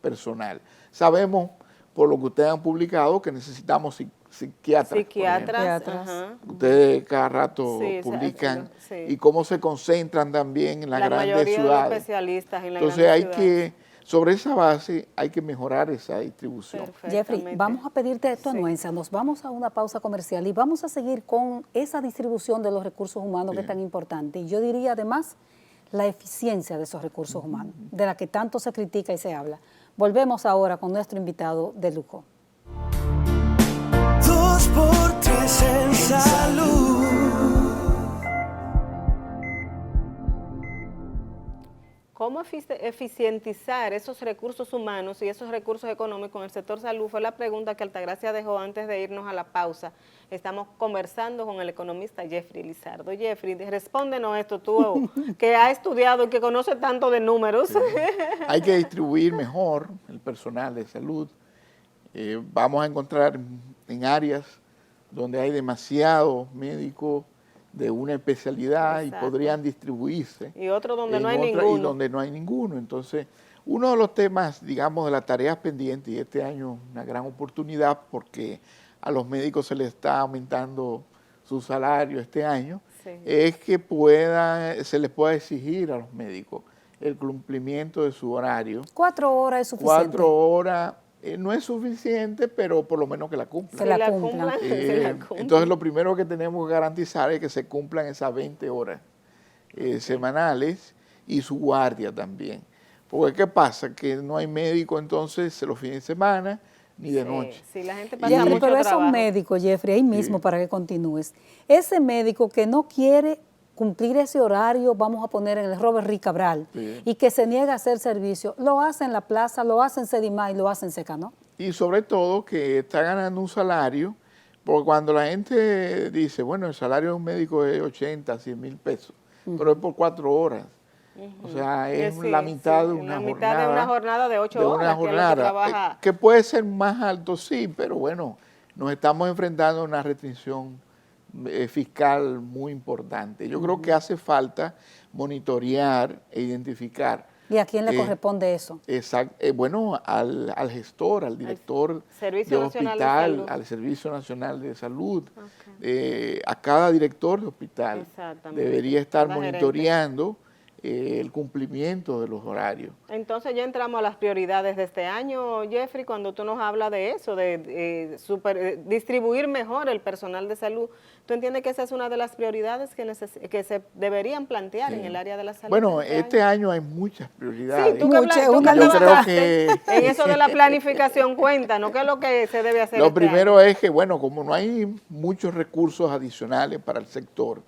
Speaker 5: personal. Sabemos, por lo que ustedes han publicado, que necesitamos psiquiatras.
Speaker 1: Psiquiatras,
Speaker 2: Psiquiatras.
Speaker 1: ajá.
Speaker 5: Ustedes cada rato
Speaker 1: Sí,
Speaker 5: publican
Speaker 1: sí.
Speaker 5: y cómo se concentran también en las
Speaker 1: La
Speaker 5: grandes
Speaker 1: mayoría de
Speaker 5: ciudades.
Speaker 1: los especialistas en las
Speaker 5: Entonces
Speaker 1: grandes
Speaker 5: hay
Speaker 1: ciudades.
Speaker 5: sobre esa base hay que mejorar esa distribución.
Speaker 2: Jeffrey,
Speaker 1: Perfectamente.
Speaker 2: vamos a pedirte tu
Speaker 1: Sí.
Speaker 2: anuencia, nos vamos a una pausa comercial y vamos a seguir con esa distribución de los recursos humanos que es tan importante. Y yo diría además la eficiencia de esos recursos humanos, de la que tanto se critica y se habla. Volvemos ahora con nuestro invitado de lujo.
Speaker 3: 2x3 en salud.
Speaker 1: ¿Cómo eficientizar esos recursos humanos y esos recursos económicos en el sector salud? Fue la pregunta que Altagracia dejó antes de irnos a la pausa. Estamos conversando con el economista Jeffrey Lizardo. Jeffrey, respóndenos esto, tú que has estudiado y que conoces tanto de números.
Speaker 5: Sí. Hay que distribuir mejor el personal de salud. Vamos a encontrar en áreas donde hay demasiados médicos de una especialidad.
Speaker 1: Exacto.
Speaker 5: Y podrían distribuirse.
Speaker 1: Y otro donde
Speaker 5: en
Speaker 1: no hay
Speaker 5: otra,
Speaker 1: ninguno.
Speaker 5: Y donde no hay ninguno. Entonces, uno de los temas, digamos, de las tareas pendientes, y este año una gran oportunidad porque a los médicos se les está aumentando su salario este año,
Speaker 1: Sí.
Speaker 5: es que se les pueda exigir a los médicos el cumplimiento de su horario.
Speaker 2: 4 horas es suficiente.
Speaker 5: 4 horas no es suficiente, pero por lo menos que la cumplan.
Speaker 2: Que la cumplan.
Speaker 1: se la cumplan.
Speaker 5: Entonces lo primero que tenemos que garantizar es que se cumplan esas 20 horas semanales y su guardia también. Porque ¿qué pasa? Que no hay médico entonces los fines de semana ni de noche.
Speaker 1: Sí, la gente pasa
Speaker 2: Jeffrey,
Speaker 1: mucho
Speaker 2: pero esos
Speaker 1: trabajo.
Speaker 2: médicos, Jeffrey, ahí mismo para que continúes. Ese médico que no quiere cumplir ese horario, vamos a poner en el Robert Rick Cabral,
Speaker 5: Sí.
Speaker 2: y que se niega a hacer servicio, lo hace en la plaza, lo hace en Sedimá y lo hace en Secano.
Speaker 5: Y sobre todo que está ganando un salario, porque cuando la gente dice, bueno, el salario de un médico es 80, 100 mil pesos, pero es por 4 horas. O sea, es
Speaker 1: Sí,
Speaker 5: la mitad de
Speaker 1: sí,
Speaker 5: una
Speaker 1: la
Speaker 5: jornada.
Speaker 1: mitad de una jornada de 8 horas,
Speaker 5: una
Speaker 1: que es lo que
Speaker 5: jornada,
Speaker 1: trabaja.
Speaker 5: que puede ser más alto, sí, pero bueno, nos estamos enfrentando a una restricción fiscal muy importante. Yo creo que hace falta monitorear e identificar.
Speaker 2: ¿Y a quién le corresponde eso?
Speaker 5: Bueno, al gestor, al director
Speaker 1: Servicio
Speaker 5: de
Speaker 1: Nacional de
Speaker 5: hospital,
Speaker 1: Salud.
Speaker 5: al Servicio Nacional de Salud, a cada director de hospital.
Speaker 1: Exactamente.
Speaker 5: Debería estar
Speaker 1: Cada gerente.
Speaker 5: monitoreando el cumplimiento de los horarios.
Speaker 1: Entonces ya entramos a las prioridades de este año, Jeffrey, cuando tú nos hablas de eso, de distribuir mejor el personal de salud. ¿Tú entiendes que esa es una de las prioridades que se deberían plantear en el área de la salud?
Speaker 5: Bueno, este año hay muchas prioridades.
Speaker 1: Sí, tú que
Speaker 2: Muchas,
Speaker 1: tú
Speaker 2: una
Speaker 1: que
Speaker 5: Yo creo
Speaker 1: trabajaste
Speaker 5: que
Speaker 1: en eso de la planificación, cuéntanos, ¿qué es lo que se debe hacer
Speaker 5: lo
Speaker 1: este
Speaker 5: primero
Speaker 1: año?
Speaker 5: es que, bueno, como no hay muchos recursos adicionales para el sector,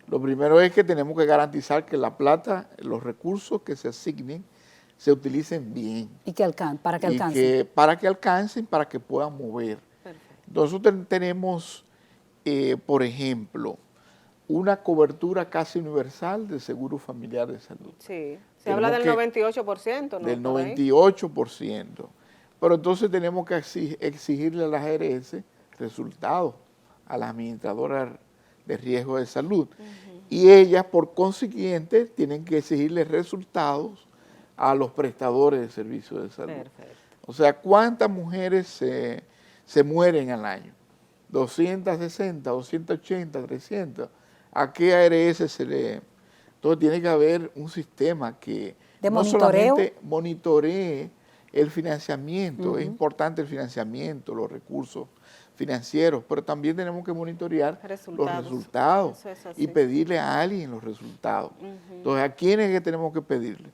Speaker 5: lo primero es que tenemos que garantizar que la plata, los recursos que se asignen, se utilicen bien.
Speaker 2: Y que para que
Speaker 5: Y
Speaker 2: alcance.
Speaker 5: para que alcancen, para que puedan mover.
Speaker 1: Perfecto.
Speaker 5: Entonces tenemos, por ejemplo, una cobertura casi universal de seguro familiar de salud.
Speaker 1: Sí, se
Speaker 5: Tenemos
Speaker 1: habla del
Speaker 5: que-
Speaker 1: 98%, ¿no?
Speaker 5: Del
Speaker 1: Por ahí.
Speaker 5: 98%. Pero entonces tenemos que exigirle a las ARS resultados a las administradoras de riesgo de salud. Y ellas, por consiguiente, tienen que exigirle resultados a los prestadores de servicios de salud.
Speaker 1: Perfecto.
Speaker 5: O sea, ¿cuántas mujeres se mueren al año? 260, 280, 300. ¿A qué ARS se le...? Entonces tiene que haber un sistema que
Speaker 2: ¿De
Speaker 5: no
Speaker 2: monitoreo?
Speaker 5: solamente monitoree el financiamiento, es importante el financiamiento, los recursos financieros, pero también tenemos que monitorear los
Speaker 1: Resultados.
Speaker 5: resultados
Speaker 1: Eso es así.
Speaker 5: y pedirle a alguien los resultados. Entonces, ¿a quiénes es que tenemos que pedirle?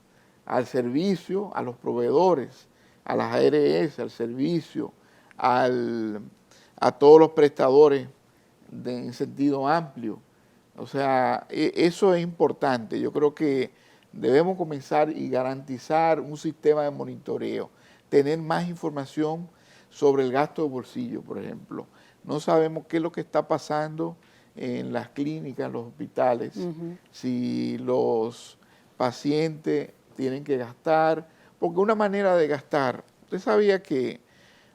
Speaker 5: Al servicio, a los proveedores, a las ARS, al servicio, a todos los prestadores en sentido amplio. O sea, eso es importante. Yo creo que debemos comenzar y garantizar un sistema de monitoreo, tener más información sobre el gasto de bolsillo, por ejemplo. No sabemos qué es lo que está pasando en las clínicas, en los hospitales, si los pacientes tienen que gastar, porque una manera de gastar, usted sabía que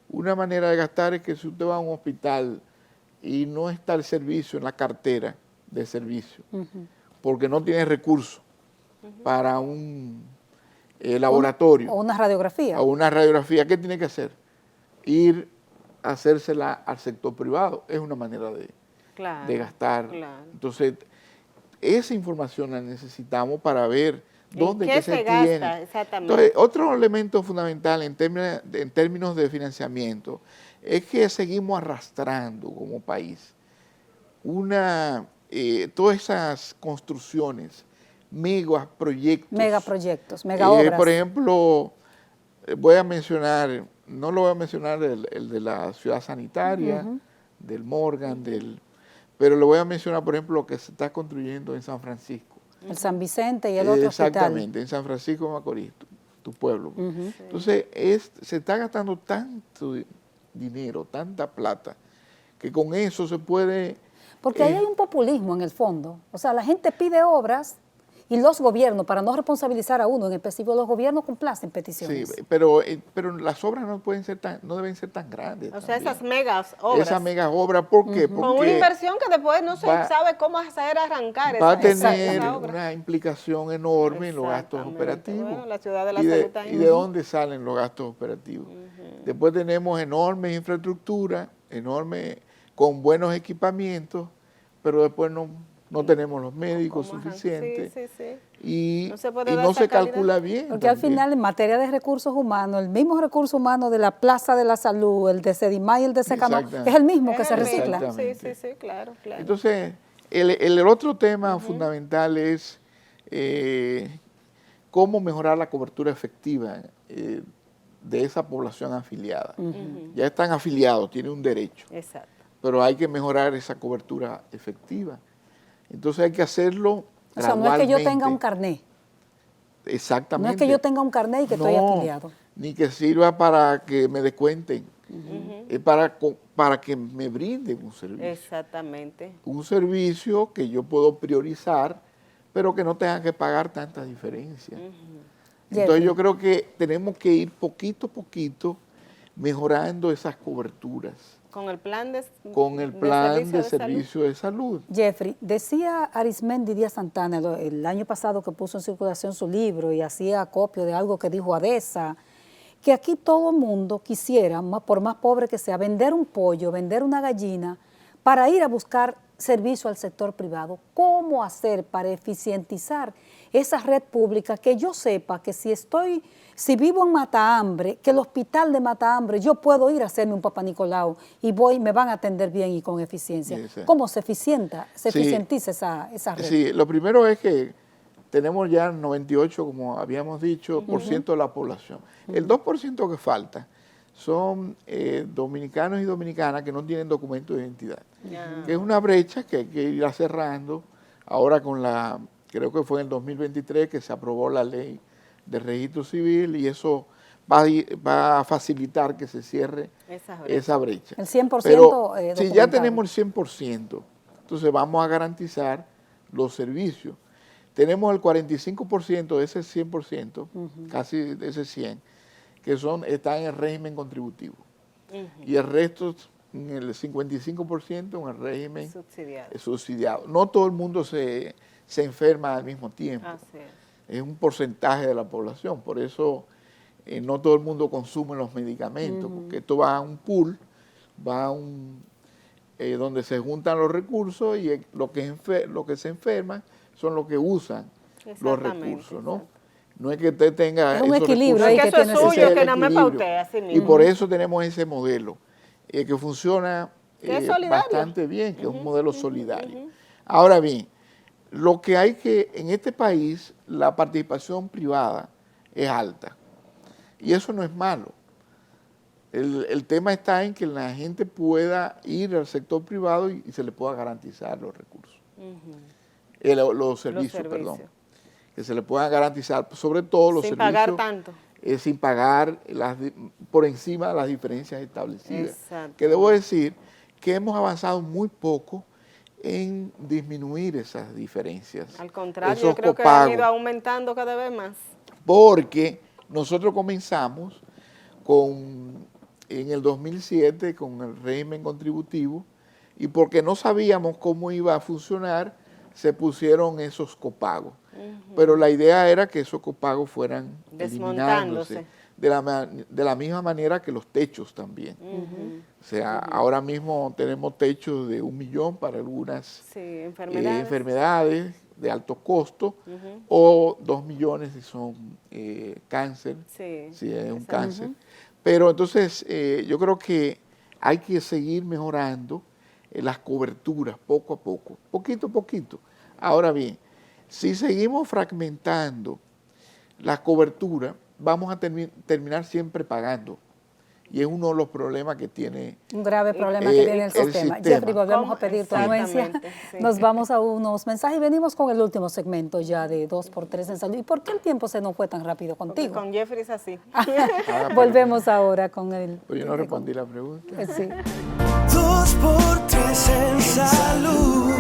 Speaker 5: una manera de gastar es que si usted va a un hospital y no está el servicio en la cartera de servicio, porque no tiene recursos para un laboratorio
Speaker 2: O una radiografía.
Speaker 5: o una radiografía, ¿qué tiene que hacer? Ir hacérsela al sector privado. Es una manera
Speaker 1: Claro,
Speaker 5: de gastar.
Speaker 1: claro.
Speaker 5: Entonces, esa información la necesitamos para ver dónde
Speaker 1: qué
Speaker 5: que
Speaker 1: se
Speaker 5: se
Speaker 1: gasta?
Speaker 5: tiene.
Speaker 1: Exactamente.
Speaker 5: Entonces, otro elemento fundamental en términos de financiamiento es que seguimos arrastrando como país todas esas construcciones,
Speaker 2: Megaproyectos, megaobras.
Speaker 5: Por ejemplo, voy a mencionar, no lo voy a mencionar el de la ciudad sanitaria, del Morgan, pero lo voy a mencionar, por ejemplo, lo que se está construyendo en San Francisco.
Speaker 2: El San Vicente y el otro
Speaker 5: Exactamente, en San Francisco de Macorís, tu pueblo. Entonces, se está gastando tanto dinero, tanta plata, que con eso se puede...
Speaker 2: Porque ahí hay un populismo en el fondo. O sea, la gente pide obras y los gobiernos, para no responsabilizar a uno en específico, los gobiernos complacen peticiones.
Speaker 5: Sí, pero las obras no deben ser tan grandes.
Speaker 1: O sea,
Speaker 5: también.
Speaker 1: esas megas obras.
Speaker 5: Esas megas obras, ¿por qué?
Speaker 1: Con una
Speaker 5: Porque
Speaker 1: inversión que después no se sabe cómo hacer arrancar
Speaker 5: va a
Speaker 1: esa
Speaker 5: tener
Speaker 1: obra.
Speaker 5: una implicación enorme en los gastos
Speaker 1: Exactamente.
Speaker 5: operativos.
Speaker 1: Bueno, la ciudad de la
Speaker 5: ¿Y
Speaker 1: salud también.
Speaker 5: ¿Y de dónde salen los gastos operativos? Después tenemos enormes infraestructuras, con buenos equipamientos, pero después no tenemos los médicos suficientes. Y
Speaker 1: No se puede
Speaker 5: y
Speaker 1: dar
Speaker 5: no
Speaker 1: esa
Speaker 5: se
Speaker 1: calidad.
Speaker 5: calcula bien.
Speaker 2: Porque al
Speaker 5: también.
Speaker 2: final, en materia de recursos humanos, el mismo recurso humano de la Plaza de la Salud, el de Sedimay y el de Secano,
Speaker 5: Exactamente.
Speaker 2: es el mismo que
Speaker 1: Es
Speaker 2: se
Speaker 1: el
Speaker 2: recicla.
Speaker 1: mismo.
Speaker 5: Exactamente.
Speaker 1: Sí, claro.
Speaker 5: Entonces, el otro tema fundamental es cómo mejorar la cobertura efectiva de esa población afiliada. Ya están afiliados, tienen un derecho,
Speaker 1: Exacto.
Speaker 5: pero hay que mejorar esa cobertura efectiva. Entonces hay que hacerlo
Speaker 2: O sea, no es que yo tenga
Speaker 5: gradualmente.
Speaker 2: un carné.
Speaker 5: Exactamente.
Speaker 2: No es que yo tenga un carné y que estoy afiliado.
Speaker 5: Ni que sirva para que me descuenten. Es para que me brinden un servicio.
Speaker 1: Exactamente.
Speaker 5: Un servicio que yo puedo priorizar, pero que no tenga que pagar tantas diferencias. Entonces
Speaker 2: Jeffrey.
Speaker 5: yo creo que tenemos que ir poquito a poquito mejorando esas coberturas
Speaker 1: Con el plan de
Speaker 5: con el plan de servicio de salud.
Speaker 2: Jeffrey, decía Arismendi Díaz Santana el año pasado que puso en circulación su libro y hacía acopio de algo que dijo Adesa, que aquí todo el mundo quisiera, por más pobre que sea, vender un pollo, vender una gallina, para ir a buscar servicio al sector privado. ¿Cómo hacer para eficientizar esa red pública? Que yo sepa que si vivo en Matahambre, que el hospital de Matahambre, yo puedo ir a hacerme un Papá Nicolau y me van a atender bien y con eficiencia.
Speaker 5: Sí.
Speaker 2: ¿Cómo se eficientiza esa red?
Speaker 5: Sí, lo primero es que tenemos ya 98, como habíamos dicho, por ciento de la población. El 2% que falta son dominicanos y dominicanas que no tienen documento de identidad. Que es una brecha que hay que ir cerrando. Ahora creo que fue en el 2023 que se aprobó la ley de registro civil y eso va a facilitar que se cierre esa brecha.
Speaker 2: El 100%
Speaker 5: Pero si ya
Speaker 2: documentado.
Speaker 5: tenemos el 100%, entonces vamos a garantizar los servicios. Tenemos el 45% de ese 100%, casi de ese 100%, que están en el régimen contributivo. Y el resto, en el 55%, en el régimen subsidiado. No todo el mundo se enferma al mismo tiempo.
Speaker 1: Así es.
Speaker 5: Es un porcentaje de la población, por eso no todo el mundo consume los medicamentos, porque esto va a un pool, donde se juntan los recursos y lo que se enferman son los que usan los recursos, ¿no? No es que usted tenga
Speaker 2: es un
Speaker 5: esos
Speaker 2: equilibrio ahí
Speaker 5: recursos,
Speaker 2: que
Speaker 1: eso es
Speaker 2: tiene
Speaker 1: suyo, que nada más para usted, así
Speaker 5: y
Speaker 1: mismo.
Speaker 5: por eso tenemos ese modelo que funciona
Speaker 1: Que es solidario.
Speaker 5: bastante bien, que es un modelo solidario. Ahora bien, lo que hay en este país, la participación privada es alta. Y eso no es malo. El tema está en que la gente pueda ir al sector privado y se le pueda garantizar los recursos. Los servicios, perdón. Que se le puedan garantizar, sobre todo los
Speaker 1: sin
Speaker 5: servicios.
Speaker 1: Sin pagar tanto.
Speaker 5: Sin pagar por encima de las diferencias establecidas.
Speaker 1: Exacto.
Speaker 5: Que debo decir que hemos avanzado muy poco en disminuir esas diferencias.
Speaker 1: Al contrario,
Speaker 5: esos
Speaker 1: yo creo que
Speaker 5: copagos.
Speaker 1: han ido aumentando cada vez más.
Speaker 5: Porque nosotros comenzamos en el 2007 con el régimen contributivo y porque no sabíamos cómo iba a funcionar, se pusieron esos copagos. Pero la idea era que esos copagos fueran eliminándose. de la misma manera que los techos también. O sea, ahora mismo tenemos techos de 1 millón para algunas enfermedades de alto costo, o 2 millones si son cáncer, si es un cáncer. Pero entonces yo creo que hay que seguir mejorando las coberturas poco a poco, poquito a poquito. Ahora bien, si seguimos fragmentando la cobertura, vamos a terminar siempre pagando. Y es uno de los problemas que tiene
Speaker 2: un grave problema que tiene el sistema. Jeffrey, volvemos a pedir tu anuencia.
Speaker 1: Sí.
Speaker 2: Nos vamos a unos mensajes y venimos con el último segmento ya de 2x3 en salud. ¿Y por qué el tiempo se nos fue tan rápido contigo?
Speaker 1: Porque con Jeffrey es así.
Speaker 2: Volvemos ahora con el...
Speaker 5: Pues yo no respondí la pregunta.
Speaker 2: Sí.
Speaker 3: 2x3 en salud.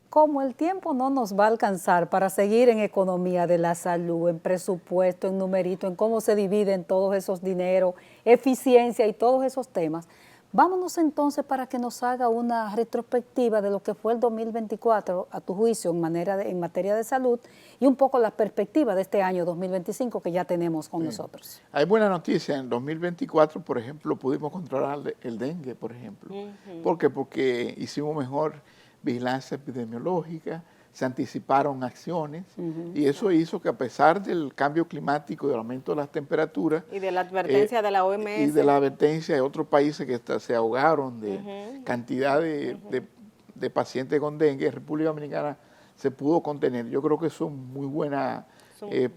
Speaker 2: Como el tiempo no nos va a alcanzar para seguir en economía de la salud, en presupuesto, en numerito, en cómo se dividen todos esos dineros, eficiencia y todos esos temas, vámonos entonces para que nos haga una retrospectiva de lo que fue el 2024, a tu juicio, en materia de salud, y un poco la perspectiva de este año 2025 que ya tenemos con nosotros.
Speaker 5: Hay buena noticia. En 2024, por ejemplo, pudimos controlar el dengue, por ejemplo. ¿Por qué? Porque hicimos mejor vigilancia epidemiológica, se anticiparon acciones y eso hizo que, a pesar del cambio climático y del aumento de las temperaturas
Speaker 1: Y de la advertencia de la OMS.
Speaker 5: y de la advertencia de otros países que se ahogaron de cantidad de pacientes con dengue, en República Dominicana se pudo contener. Yo creo que eso es muy buena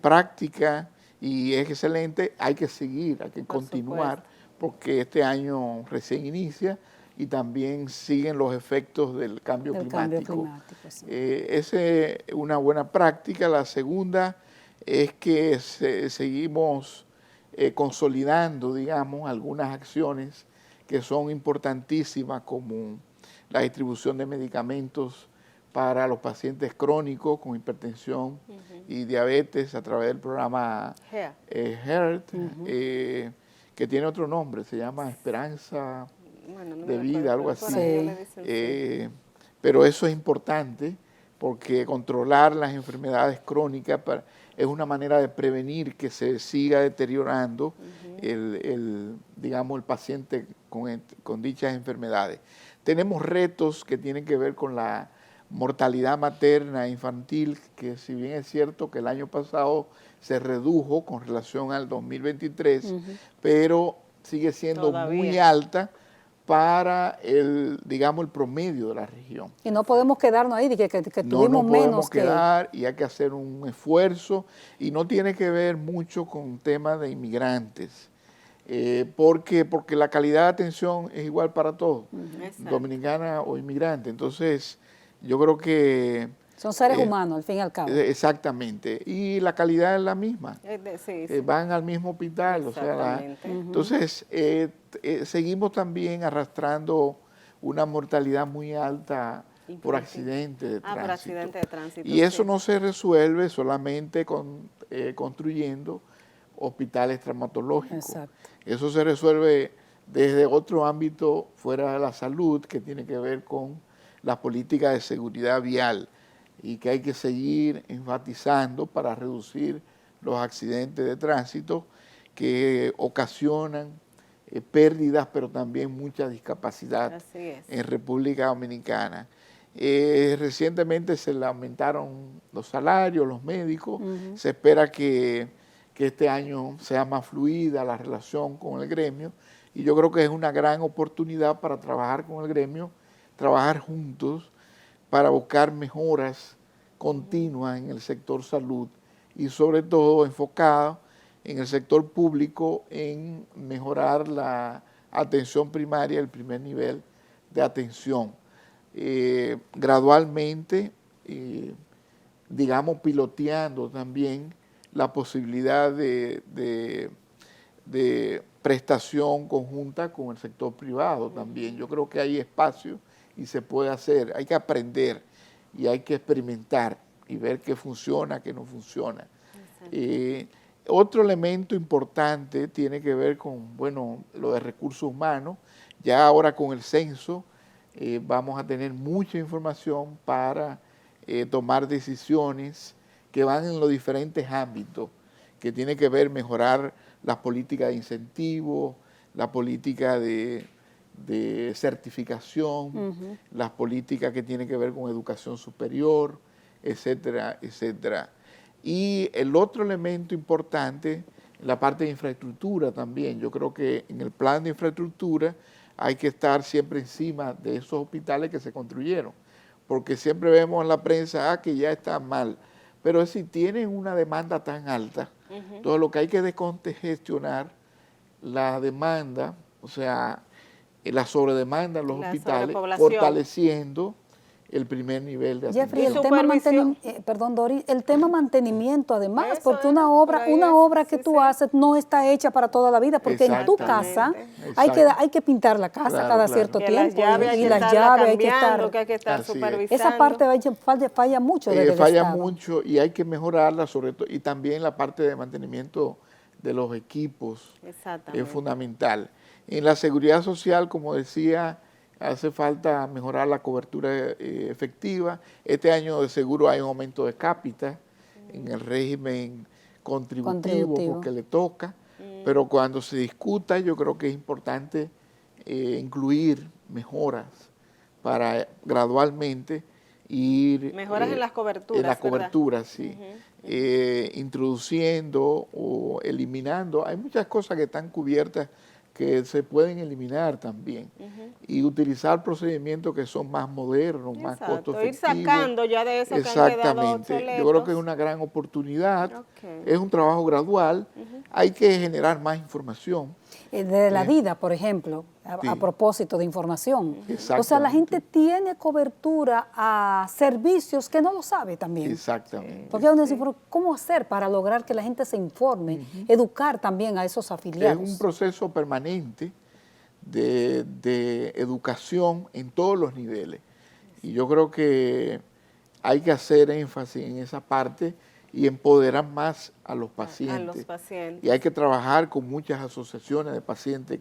Speaker 5: práctica y es excelente. Hay que seguir, hay que continuar, porque este año recién inicia y también siguen los efectos del cambio climático.
Speaker 2: Sí.
Speaker 5: Esa es una buena práctica. La segunda es que seguimos consolidando, digamos, algunas acciones que son importantísimas, como la distribución de medicamentos para los pacientes crónicos con hipertensión y diabetes a través del programa HEART, que tiene otro nombre, se llama Esperanza de Vida, algo así. Pero eso es importante porque controlar las enfermedades crónicas es una manera de prevenir que se siga deteriorando digamos, el paciente con dichas enfermedades. Tenemos retos que tienen que ver con la mortalidad materna e infantil, que si bien es cierto que el año pasado se redujo con relación al 2023, pero sigue siendo muy alta para digamos, el promedio de la región.
Speaker 2: Y no podemos quedarnos ahí, que tuvimos menos.
Speaker 5: No podemos quedar y hay que hacer un esfuerzo, y no tiene que ver mucho con temas de inmigrantes, porque la calidad de atención es igual para todos, dominicana o inmigrante. Entonces, yo creo que...
Speaker 2: Son seres humanos, al fin y al cabo.
Speaker 5: Exactamente. Y la calidad es la misma. Van al mismo hospital. O sea, entonces, seguimos también arrastrando una mortalidad muy alta por accidente de tránsito.
Speaker 1: Por accidente de tránsito.
Speaker 5: Y eso no se resuelve solamente construyendo hospitales traumatológicos.
Speaker 2: Exacto.
Speaker 5: Eso se resuelve desde otro ámbito fuera de la salud, que tiene que ver con las políticas de seguridad vial, y que hay que seguir enfatizando para reducir los accidentes de tránsito que ocasionan pérdidas, pero también mucha discapacidad en República Dominicana. Recientemente se le aumentaron los salarios, los médicos. Se espera que este año sea más fluida la relación con el gremio, y yo creo que es una gran oportunidad para trabajar con el gremio, trabajar juntos para buscar mejoras continuas en el sector salud, y sobre todo enfocado en el sector público en mejorar la atención primaria, el primer nivel de atención. Gradualmente, digamos, piloteando también la posibilidad de prestación conjunta con el sector privado también. Yo creo que hay espacio y se puede hacer. Hay que aprender y hay que experimentar y ver qué funciona, qué no funciona. Otro elemento importante tiene que ver con, bueno, lo de recursos humanos. Ya ahora con el censo vamos a tener mucha información para tomar decisiones que van en los diferentes ámbitos, que tiene que ver mejorar las políticas de incentivo, la política de certificación, las políticas que tienen que ver con educación superior, etcétera, etcétera. Y el otro elemento importante, la parte de infraestructura también. Yo creo que en el plan de infraestructura hay que estar siempre encima de esos hospitales que se construyeron, porque siempre vemos en la prensa que ya está mal, pero si tienen una demanda tan alta, entonces lo que hay que descongestionar la demanda, o sea, la sobredemanda en los hospitales, fortaleciendo el primer nivel de atención.
Speaker 2: Jeffrey, el tema perdón, Doris, el tema mantenimiento además,
Speaker 1: Eso
Speaker 2: porque una obra que tú haces no está hecha para toda la vida, porque en tu casa hay que pintar la casa cada cierto tiempo, y las llaves hay que estar
Speaker 1: supervisando.
Speaker 2: Esa parte falla mucho desde el
Speaker 5: falla
Speaker 2: Estado.
Speaker 5: mucho y hay que mejorarla, sobre todo, y también la parte de mantenimiento de los equipos es fundamental. En la seguridad social, como decía, hace falta mejorar la cobertura efectiva. Este año de seguro hay un aumento de cápita en el régimen contributivo porque le toca, pero cuando se discuta yo creo que es importante incluir mejoras para gradualmente ir...
Speaker 1: Mejoras en las coberturas,
Speaker 5: en las coberturas, sí. Introduciendo o eliminando. Hay muchas cosas que están cubiertas que se pueden eliminar también y utilizar procedimientos que son más modernos, más costo efectivos.
Speaker 1: Ir sacando ya de eso que han quedado obsoletos.
Speaker 5: Yo creo que es una gran oportunidad, es un trabajo gradual, hay que generar más información.
Speaker 2: De la vida, por ejemplo, a propósito de información. O sea, la gente tiene cobertura a servicios que no lo sabe también.
Speaker 5: Exactamente.
Speaker 2: Porque uno dice, pero ¿cómo hacer para lograr que la gente se informe, educar también a esos afiliados?
Speaker 5: Es un proceso permanente de educación en todos los niveles. Y yo creo que hay que hacer énfasis en esa parte y empoderar más a los pacientes. Y hay que trabajar con muchas asociaciones de pacientes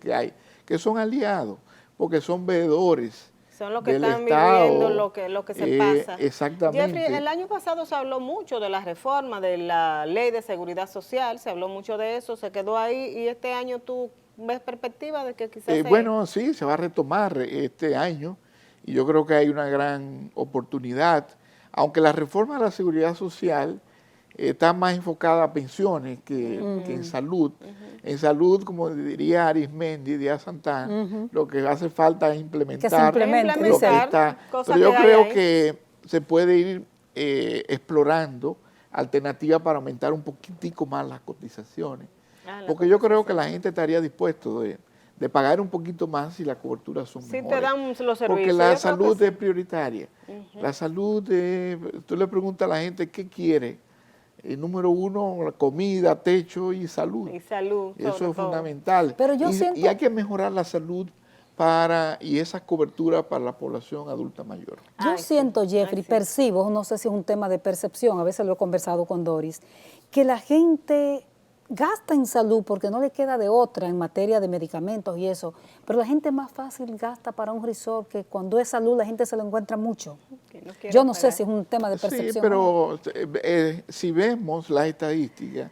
Speaker 5: que son aliados, porque son veedores.
Speaker 1: Son los que
Speaker 5: del
Speaker 1: están
Speaker 5: Estado,
Speaker 1: viviendo lo que se pasa.
Speaker 5: Exactamente.
Speaker 1: Jeffrey, el año pasado se habló mucho de la reforma de la Ley de Seguridad Social, se habló mucho de eso, se quedó ahí, y este año tú ves perspectiva de que quizás
Speaker 5: bueno, sí, se va a retomar este año, y yo creo que hay una gran oportunidad, aunque la reforma de la Seguridad Social está más enfocada a pensiones que en salud. En salud, como diría Arismendi, Díaz Santana, lo que hace falta es implementar lo que está. Pero yo creo que se puede ir explorando alternativas para aumentar un poquitico más las cotizaciones. Porque yo creo que la gente estaría dispuesto de pagar un poquito más si las coberturas son mejores.
Speaker 1: Te dan los servicios.
Speaker 5: Porque la salud es prioritaria. La salud, tú le preguntas a la gente qué quiere. Número uno, comida, techo y salud.
Speaker 1: Y salud.
Speaker 5: Eso es fundamental.
Speaker 2: Pero yo
Speaker 5: y hay que mejorar la salud y esas coberturas para la población adulta mayor.
Speaker 2: Yo siento, Jeffrey, percibo, no sé si es un tema de percepción, a veces lo he conversado con Doris, que la gente gasta en salud porque no le queda de otra en materia de medicamentos y eso, pero la gente más fácil gasta para un resort, que cuando es salud la gente se lo encuentra mucho. Yo no sé si es un tema de percepción.
Speaker 5: Sí, pero si vemos las estadísticas,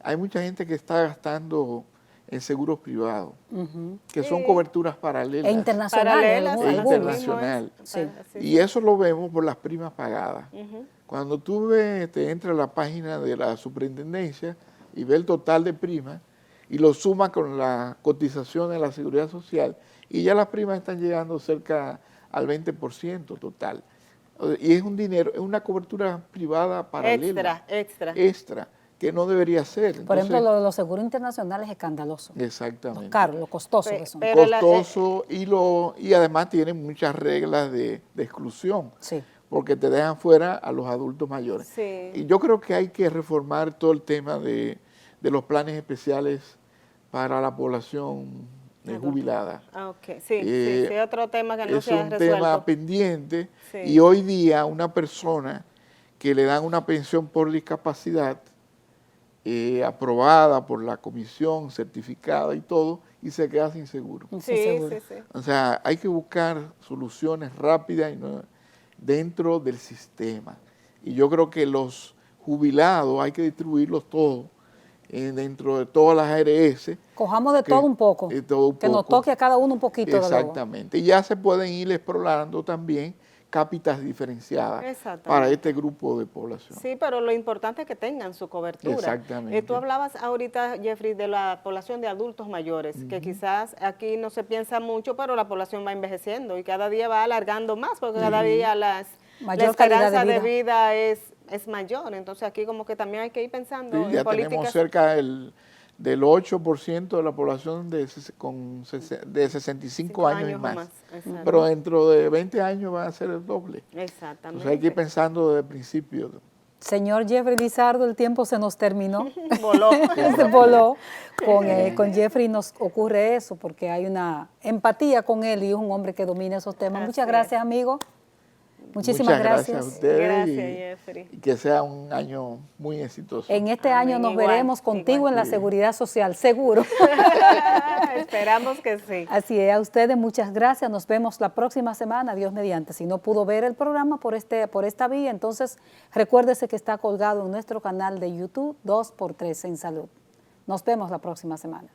Speaker 5: hay mucha gente que está gastando en seguros privados, que son coberturas paralelas.
Speaker 2: E internacionales.
Speaker 5: Internacional. Y eso lo vemos por las primas pagadas. Cuando tú te entras a la página de la superintendencia y ves el total de primas y lo sumas con la cotización de la Seguridad Social, y ya las primas están llegando cerca al 20% total. Y es un dinero, es una cobertura privada paralela. Extra, que no debería ser. Entonces,
Speaker 2: por ejemplo, los seguros internacionales es escandaloso.
Speaker 5: Exactamente.
Speaker 2: Los caros, los costosos que son.
Speaker 5: Costoso y además tienen muchas reglas de exclusión.
Speaker 2: Sí.
Speaker 5: Porque te dejan fuera a los adultos mayores.
Speaker 1: Sí.
Speaker 5: Y yo creo que hay que reformar todo el tema de los planes especiales para la población jubilada.
Speaker 1: Sí, otro tema que no se ha resuelto.
Speaker 5: Es un tema pendiente y hoy día una persona que le dan una pensión por discapacidad aprobada por la comisión, certificada y todo, y se queda sin seguro.
Speaker 1: Sí.
Speaker 5: O sea, hay que buscar soluciones rápidas y dentro del sistema. Y yo creo que los jubilados, hay que distribuirlos todos dentro de todas las ARS.
Speaker 2: Cojamos de todo un poco, que nos toque a cada uno un poquito.
Speaker 5: Exactamente. Y ya se pueden ir explorando también cápitas diferenciadas para este grupo de población.
Speaker 1: Sí, pero lo importante es que tengan su cobertura.
Speaker 5: Exactamente.
Speaker 1: Tú hablabas ahorita, Jeffrey, de la población de adultos mayores, que quizás aquí no se piensa mucho, pero la población va envejeciendo y cada día va alargando más, porque cada día la esperanza de vida es mayor. Entonces aquí como que también hay que ir pensando en
Speaker 5: ya
Speaker 1: políticas.
Speaker 5: tenemos cerca del 8% de la población de 65 años y más. Pero dentro de 20 años va a ser el doble.
Speaker 1: Exactamente.
Speaker 5: Entonces hay que ir pensando desde el principio.
Speaker 2: Señor Jeffrey Lizardo, el tiempo se nos terminó.
Speaker 1: Voló.
Speaker 2: Se voló. Con Jeffrey nos ocurre eso, porque hay una empatía con él y es un hombre que domina esos temas. Muchas gracias, amigo. Muchísimas gracias.
Speaker 5: A ustedes.
Speaker 1: Gracias, Jeffrey.
Speaker 5: Y que sea un año muy exitoso.
Speaker 2: En este año nos veremos contigo en la seguridad social, seguro.
Speaker 1: Esperamos que sí.
Speaker 2: Así es, a ustedes muchas gracias. Nos vemos la próxima semana, Dios mediante. Si no pudo ver el programa por esta vía, entonces recuérdese que está colgado en nuestro canal de YouTube 2x3 en Salud. Nos vemos la próxima semana.